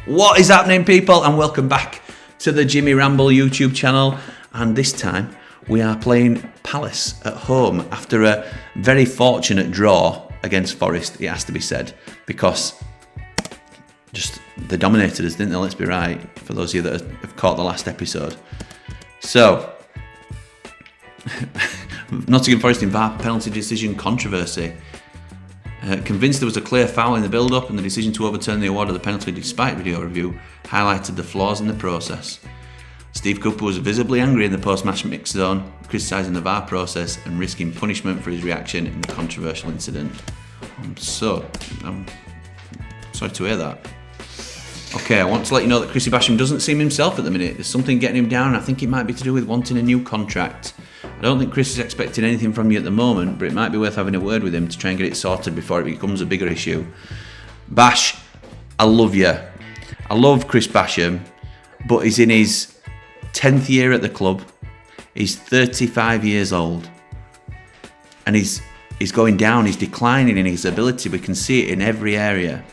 What is happening, people? And welcome back to the Jimmy Ramble YouTube channel. And this time we are playing Palace at home after a very fortunate draw against Forest, it has to be said, because just they dominated us, didn't they? Let's be right, for those of you that have caught the last episode. So, Nottingham Forest in VAR penalty decision controversy. Convinced there was a clear foul in the build-up, and the decision to overturn the award of the penalty despite video review highlighted the flaws in the process. Steve Cooper was visibly angry in the post-match mix zone, criticising the VAR process and risking punishment for his reaction in the controversial incident. I'm sorry to hear that. Okay, I want to let you know that Chrissy Basham doesn't seem himself at the minute. There's something getting him down, and I think it might be to do with wanting a new contract. I don't think Chris is expecting anything from you at the moment, but it might be worth having a word with him to try and get it sorted before it becomes a bigger issue. Bash, I love you. I love Chris Basham, but he's in his 10th year at the club. He's 35 years old. And he's going down, he's declining in his ability. We can see it in every area.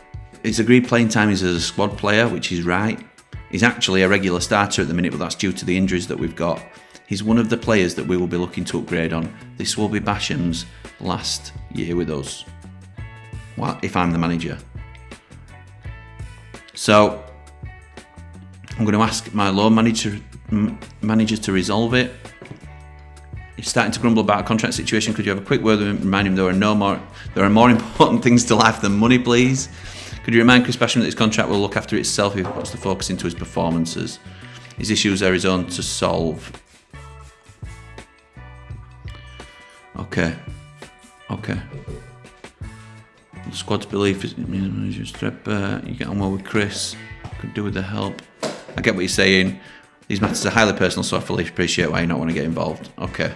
His agreed playing time is as a squad player, which is right. He's actually a regular starter at the minute, but that's due to the injuries that we've got. He's one of the players that we will be looking to upgrade on. This will be Basham's last year with us. Well, if I'm the manager. So, I'm going to ask my loan manager to resolve it. He's starting to grumble about a contract situation. Could you have a quick word with him, remind him there are more important things to life than money, please? Could you remind Chris Basham that his contract will look after itself if he puts the focus into his performances? His issues are his own to solve. Okay. The squad's belief is you get on well with Chris. Could do with the help. I get what you're saying. These matters are highly personal, so I fully appreciate why you don't want to get involved. Okay.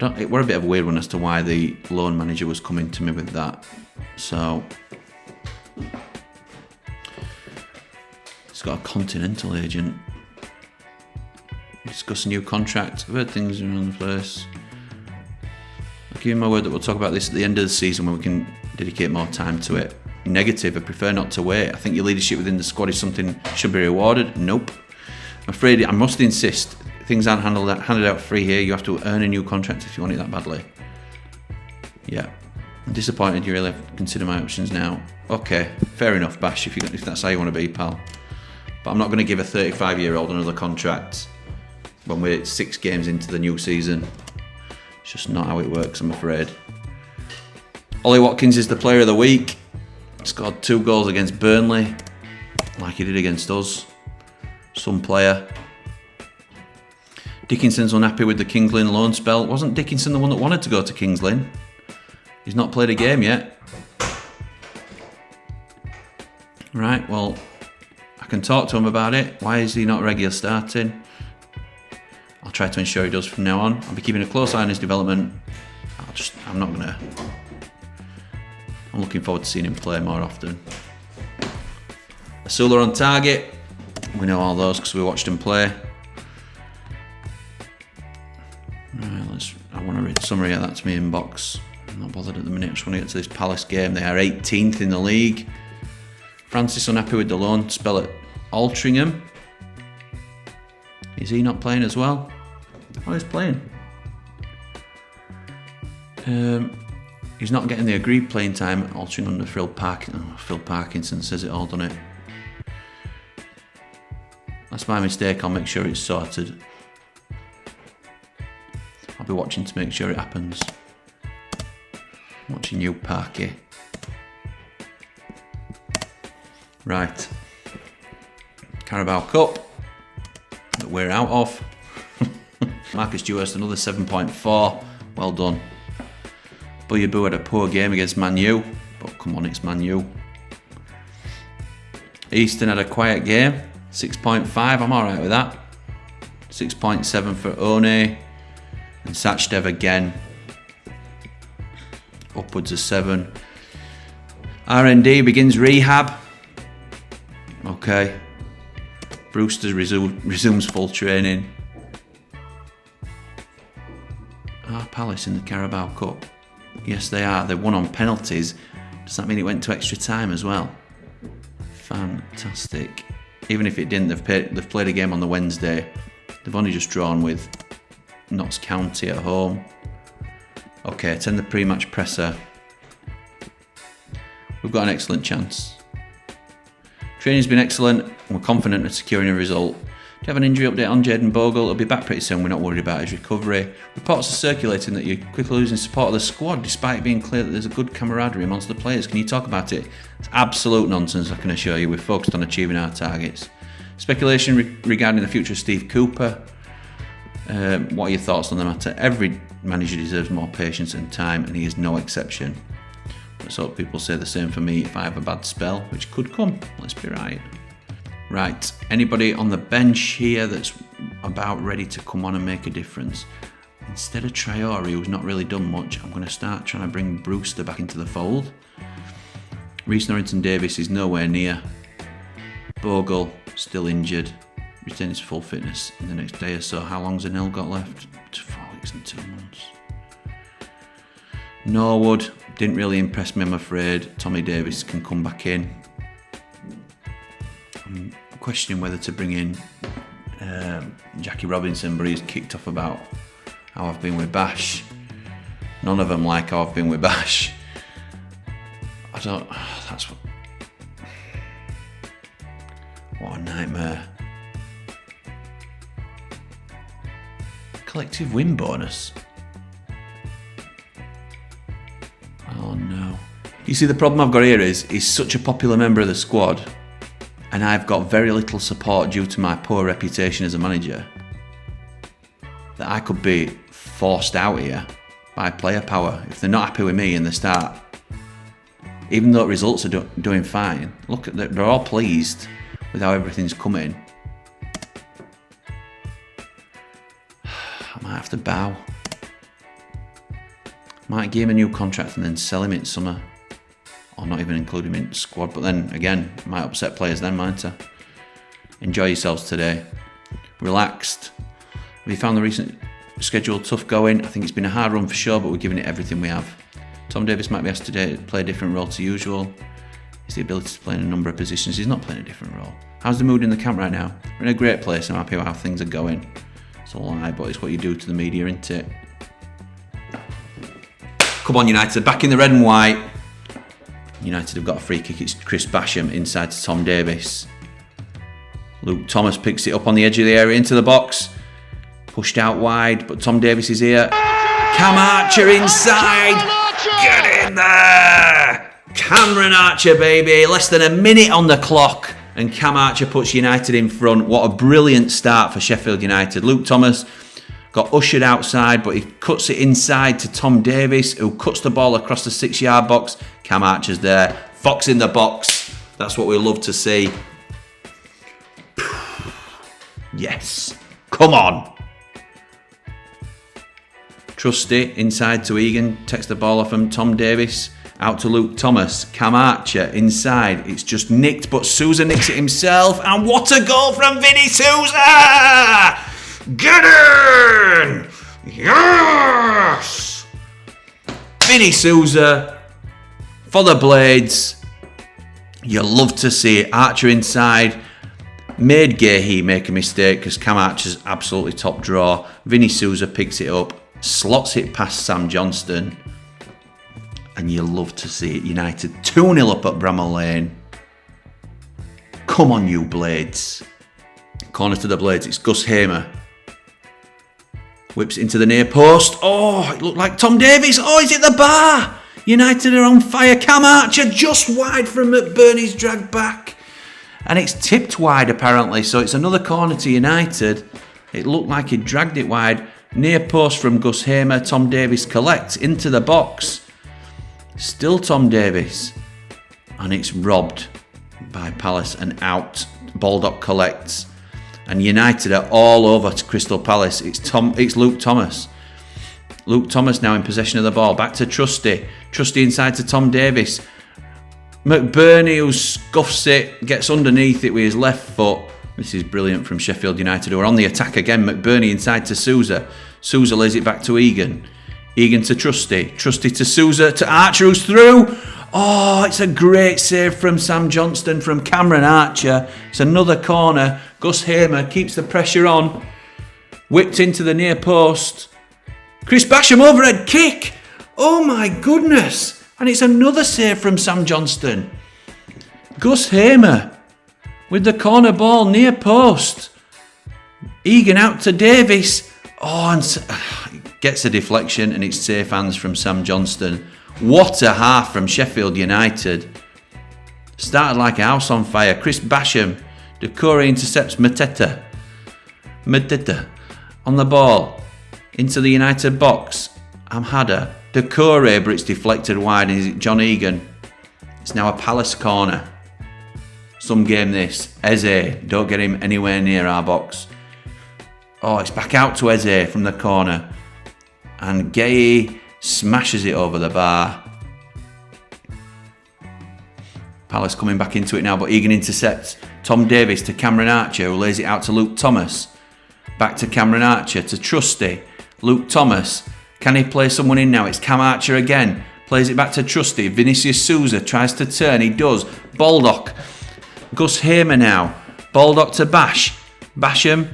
We're a bit of a weird one as to why the loan manager was coming to me with that. So, he's got a continental agent. Discuss a new contract. I've heard things around the place. I'll give you my word that we'll talk about this at the end of the season when we can dedicate more time to it. Negative, I prefer not to wait. I think your leadership within the squad is something that should be rewarded. Nope. I'm afraid I must insist. Things aren't handed out free here. You have to earn a new contract if you want it that badly. Yeah. I'm disappointed you really have to consider my options now. Okay, fair enough, Bash, if that's how you want to be, pal. But I'm not going to give a 35-year-old another contract when we're 6 games into the new season. It's just not how it works, I'm afraid. Ollie Watkins is the player of the week. Scored 2 goals against Burnley, like he did against us. Some player. Dickinson's unhappy with the Kings Lynn loan spell. Wasn't Dickinson the one that wanted to go to Kings Lynn? He's not played a game yet. Right, well, I can talk to him about it. Why is he not regular starting? I'll try to ensure he does from now on. I'll be keeping a close eye on his development. I'm looking forward to seeing him play more often. Asula on target. We know all those because we watched him play. Right, I want to read a summary of that to my inbox. I'm not bothered at the minute. I just want to get to this Palace game. They are 18th in the league. Francis unhappy with the loan spell at Altrincham. Is he not playing as well? Oh, he's playing. He's not getting the agreed playing time at Altrincham under Phil Parkinson says it all, doesn't it? That's my mistake. I'll make sure it's sorted. I'll be watching to make sure it happens. Watching you, Parky. Right. Carabao Cup that we're out of. Marcus Dewhurst, another 7.4. Well done. Boo had a poor game against Man U, but come on, it's Man U. Easton had a quiet game, 6.5. I'm alright with that. 6.7 for One. And Sachdev again, upwards of 7. R&D begins rehab. Okay. Brewster resumes full training. Palace in the Carabao Cup. Yes, they are. They won on penalties. Does that mean it went to extra time as well? Fantastic. Even if it didn't, they've played a game on the Wednesday. They've only just drawn with Notts County at home. Okay, attend the pre-match presser. We've got an excellent chance. Training's been excellent, and we're confident of securing a result. Do you have an injury update on Jayden Bogle? He'll be back pretty soon, we're not worried about his recovery. Reports are circulating that you're quickly losing support of the squad, despite it being clear that there's a good camaraderie amongst the players. Can you talk about it? It's absolute nonsense, I can assure you. We're focused on achieving our targets. Speculation regarding the future of Steve Cooper. What are your thoughts on the matter? Every manager deserves more patience and time, and he is no exception. Let's hope people say the same for me if I have a bad spell, which could come. Let's be right. Right, anybody on the bench here that's about ready to come on and make a difference? Instead of Traore, who's not really done much, I'm going to start trying to bring Brewster back into the fold. Reece Norrington-Davies is nowhere near. Bogle, still injured. Retain his full fitness in the next day or so. How long's Anil got left? 4 weeks and 2 months. Norwood, didn't really impress me, I'm afraid. Tommy Davis can come back in. I'm questioning whether to bring in Jackie Robinson, but he's kicked off about how I've been with Bash. None of them like how I've been with Bash. That's what a nightmare. Collective win bonus. Oh no. You see, the problem I've got here is he's such a popular member of the squad, and I've got very little support due to my poor reputation as a manager, that I could be forced out here by player power if they're not happy with me in the start. Even though results are doing fine, look, they're all pleased with how everything's coming. I might have to bow. Might give him a new contract and then sell him in summer. Or not even include him in the squad. But then again, might upset players then, mightn't I? Enjoy yourselves today. Relaxed. Have you found the recent schedule tough going? I think it's been a hard run for sure, but we're giving it everything we have. Tom Davis might be asked today to play a different role to usual. He's the ability to play in a number of positions. He's not playing a different role. How's the mood in the camp right now? We're in a great place. I'm happy with how things are going. It's a lie, but it's what you do to the media, isn't it? Come on, United, back in the red and white. United have got a free kick. It's Chris Basham inside to Tom Davis. Luke Thomas picks it up on the edge of the area into the box. Pushed out wide, but Tom Davis is here. Cam Archer inside. Get in there! Cameron Archer, baby. Less than a minute on the clock, and Cam Archer puts United in front. What a brilliant start for Sheffield United. Luke Thomas got ushered outside, but he cuts it inside to Tom Davis, who cuts the ball across the 6-yard box. Cam Archer's there. Fox in the box. That's what we love to see. Yes. Come on. Trusty inside to Egan. Takes the ball off him. Tom Davis out to Luke Thomas. Cam Archer inside. It's just nicked, but Sousa nicks it himself. And what a goal from Vinny Sousa! Get in! Yes! Vinny Sousa for the Blades. You love to see it. Archer inside. Made Gahey make a mistake because Cam Archer's absolutely top draw. Vinny Sousa picks it up, slots it past Sam Johnston. And you love to see it. United 2-0 up at Bramall Lane. Come on, you Blades. Corner to the Blades. It's Gus Hamer. Whips into the near post. Oh, it looked like Tom Davis. Oh, he's hit the bar. United are on fire. Cam Archer just wide from McBurney's dragged back. And it's tipped wide apparently. So it's another corner to United. It looked like he dragged it wide. Near post from Gus Hamer. Tom Davis collects into the box. Still Tom Davis. And it's robbed by Palace and out. Baldock collects. And United are all over to Crystal Palace. It's Luke Thomas. Luke Thomas now in possession of the ball. Back to Trusty. Trusty inside to Tom Davis. McBurney, who scuffs it, gets underneath it with his left foot. This is brilliant from Sheffield United, who are on the attack again. McBurney inside to Sousa. Sousa lays it back to Egan. Egan to Trusty. Trusty to Sousa to Archer, who's through. Oh, it's a great save from Sam Johnston from Cameron Archer. It's another corner. Gus Hamer keeps the pressure on. Whipped into the near post. Chris Basham overhead kick. Oh my goodness. And it's another save from Sam Johnston. Gus Hamer with the corner ball near post. Egan out to Davis. Oh, and gets a deflection and it's safe hands from Sam Johnston. What a half from Sheffield United. Started like a house on fire. Chris Basham. Decore intercepts Mateta on the ball. Into the United box. Amhada. Decore, but it's deflected wide. Is it John Egan? It's now a Palace corner. Some game this. Eze. Don't get him anywhere near our box. Oh, it's back out to Eze from the corner. And Gay smashes it over the bar. Palace coming back into it now, but Egan intercepts. Tom Davis to Cameron Archer, who lays it out to Luke Thomas. Back to Cameron Archer, to Trusty. Luke Thomas. Can he play someone in now? It's Cam Archer again. Plays it back to Trusty. Vinicius Souza tries to turn. He does. Baldock. Gus Hamer now. Baldock to Bash. Basham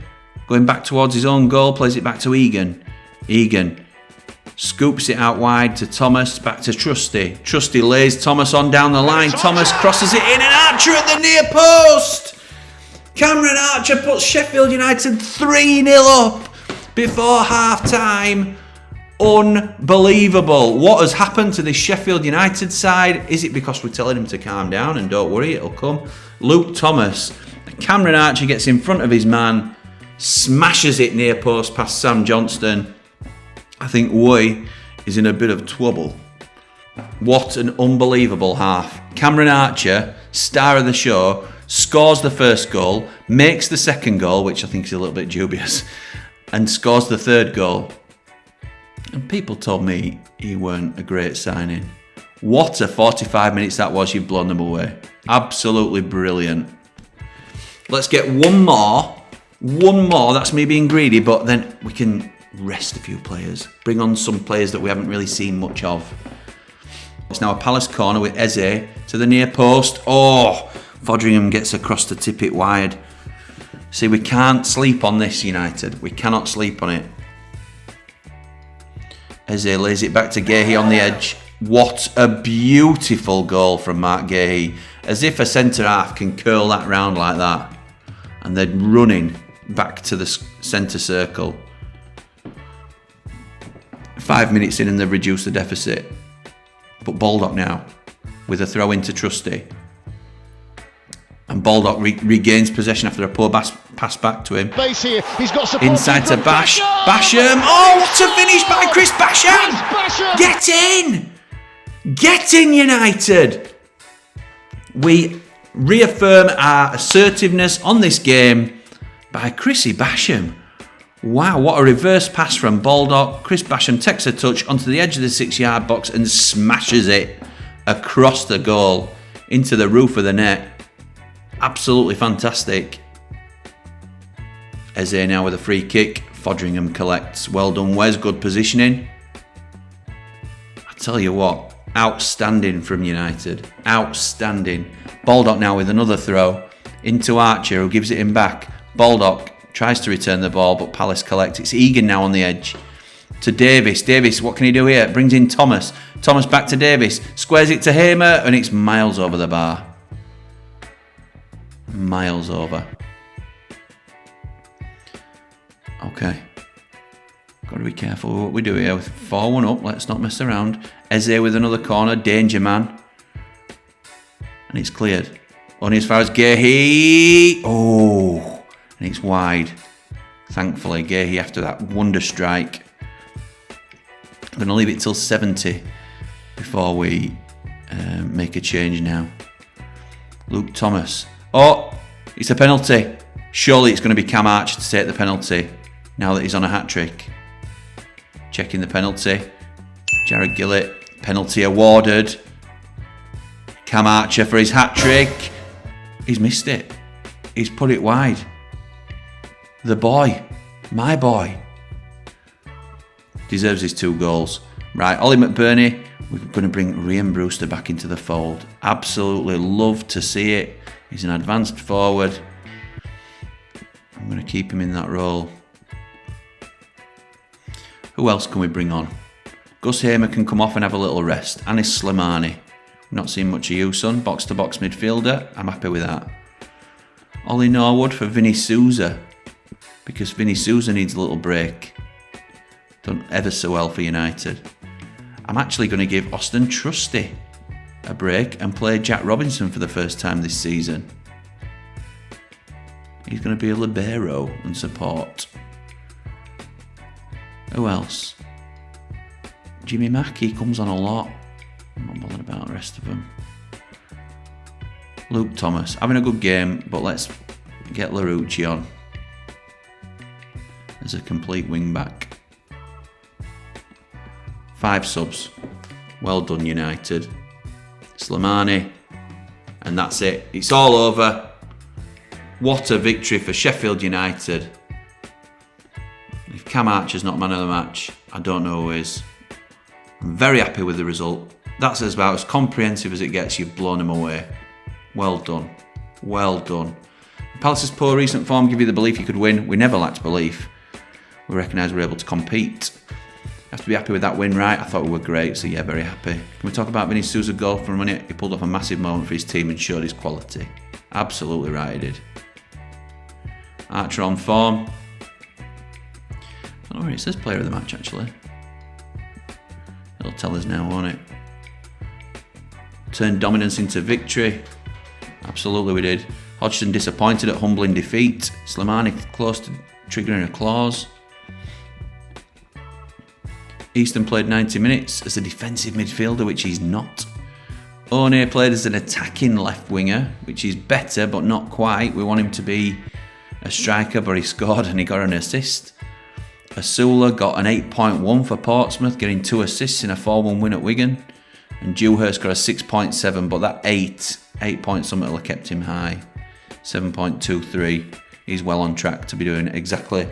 going back towards his own goal. Plays it back to Egan. Egan scoops it out wide to Thomas. Back to Trusty. Trusty lays Thomas on down the line. Thomas crosses it in and Archer at the near post. Cameron Archer puts Sheffield United 3-0 up before half time. Unbelievable. What has happened to this Sheffield United side? Is it because we're telling him to calm down and don't worry, it'll come? Luke Thomas. Cameron Archer gets in front of his man, smashes it near post past Sam Johnston. I think Woy is in a bit of trouble. What an unbelievable half. Cameron Archer, star of the show, scores the first goal, makes the second goal, which I think is a little bit dubious, and scores the third goal. And people told me he weren't a great signing. What a 45 minutes that was. You've blown them away. Absolutely brilliant. Let's get one more. One more. That's me being greedy, but then we can rest a few players. Bring on some players that we haven't really seen much of. It's now a Palace corner with Eze to the near post. Oh, Fodringham gets across to tip it wide. See, we can't sleep on this, United. We cannot sleep on it. Eze lays it back to Gahey on the edge. What a beautiful goal from Mark Gahey. As if a centre-half can curl that round like that. And then running back to the centre circle. 5 minutes in and they've reduced the deficit. But Baldock now, with a throw into Trusty. And Baldock regains possession after a poor pass back to him. He's got inside to Bash. Basham. Oh, what a finish by Chris Basham! Get in! Get in, United! We reaffirm our assertiveness on this game by Chrissy Basham. Wow, what a reverse pass from Baldock. Chris Basham takes a touch onto the edge of the 6-yard box and smashes it across the goal into the roof of the net. Absolutely fantastic. Eze now with a free kick. Fodringham collects. Well done, Wes. Good positioning. I tell you what, outstanding from United. Outstanding. Baldock now with another throw into Archer, who gives it him back. Baldock tries to return the ball, but Palace collect. It's Egan now on the edge. To Davis. Davis, what can he do here? Brings in Thomas. Thomas back to Davis. Squares it to Hamer, and it's miles over the bar. Miles over. Okay. Got to be careful with what we do here. With 4-1 up, let's not mess around. Eze with another corner. Danger man. And it's cleared. Only as far as Gahey. Oh. And it's wide. Thankfully, Gahey after that wonder strike. I'm going to leave it till 70 before we make a change now. Luke Thomas. Oh, it's a penalty. Surely it's going to be Cam Archer to take the penalty now that he's on a hat-trick. Checking the penalty. Jared Gillett. Penalty awarded. Cam Archer for his hat-trick. He's missed it. He's put it wide. The boy. My boy. Deserves his 2 goals. Right, Ollie McBurney We're going to bring Rhian Brewster back into the fold. Absolutely love to see it. He's an advanced forward. I'm going to keep him in that role. Who else can we bring on? Gus Hamer can come off and have a little rest. Anis Slimani. Not seen much of you, son. Box-to-box midfielder. I'm happy with that. Ollie Norwood for Vinny Souza. Because Vinny Souza needs a little break. Done ever so well for United. I'm actually going to give Austin Trusty a break and play Jack Robinson for the first time this season. He's going to be a libero and support. Who else? Jimmy Mackey comes on a lot. I'm not bothered about the rest of them. Luke Thomas, having a good game, but let's get Larouci on as a complete wing back. 5 subs. Well done, United. Slimani. And that's it. It's all over. What a victory for Sheffield United. If Cam Archer's not man of the match, I don't know who is. I'm very happy with the result. That's about as comprehensive as it gets. You've blown him away. Well done. Well done. Palace's poor recent form give you the belief you could win. We never lacked belief. We recognise we're able to compete. Have to be happy with that win, right? I thought we were great, so yeah, very happy. Can we talk about Vinny Souza's goal for a minute? He pulled off a massive moment for his team and showed his quality. Absolutely right, he did. Archer on form. I don't know where it says player of the match, actually. It'll tell us now, won't it? Turned dominance into victory. Absolutely we did. Hodgson disappointed at humbling defeat. Slimani close to triggering a clause. Easton played 90 minutes as a defensive midfielder, which he's not. One played as an attacking left winger, which is better but not quite. We want him to be a striker, but he scored and he got an assist. Asula got an 8.1 for Portsmouth, getting 2 assists in a 4-1 win at Wigan. And Dewhurst got a 6.7, but that 8 point something will have kept him high. 7.23. He's well on track to be doing exactly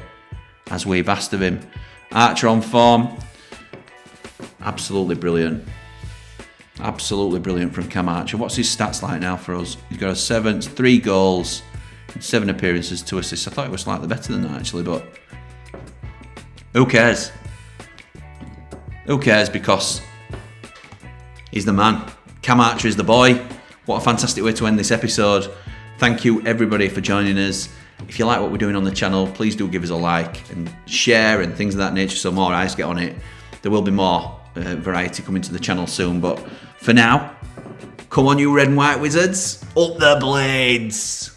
as we've asked of him. Archer on form. Absolutely brilliant. Absolutely brilliant from Cam Archer. What's his stats like now for us? He's got a 7, 3 goals, 7 appearances, 2 assists. I thought it was slightly better than that actually, but who cares? Who cares, because he's the man. Cam Archer is the boy. What a fantastic way to end this episode. Thank you everybody for joining us. If you like what we're doing on the channel, please do give us a like and share and things of that nature so more eyes get on it. There will be more variety coming to the channel soon, but for now, come on you red and white wizards, up the blades!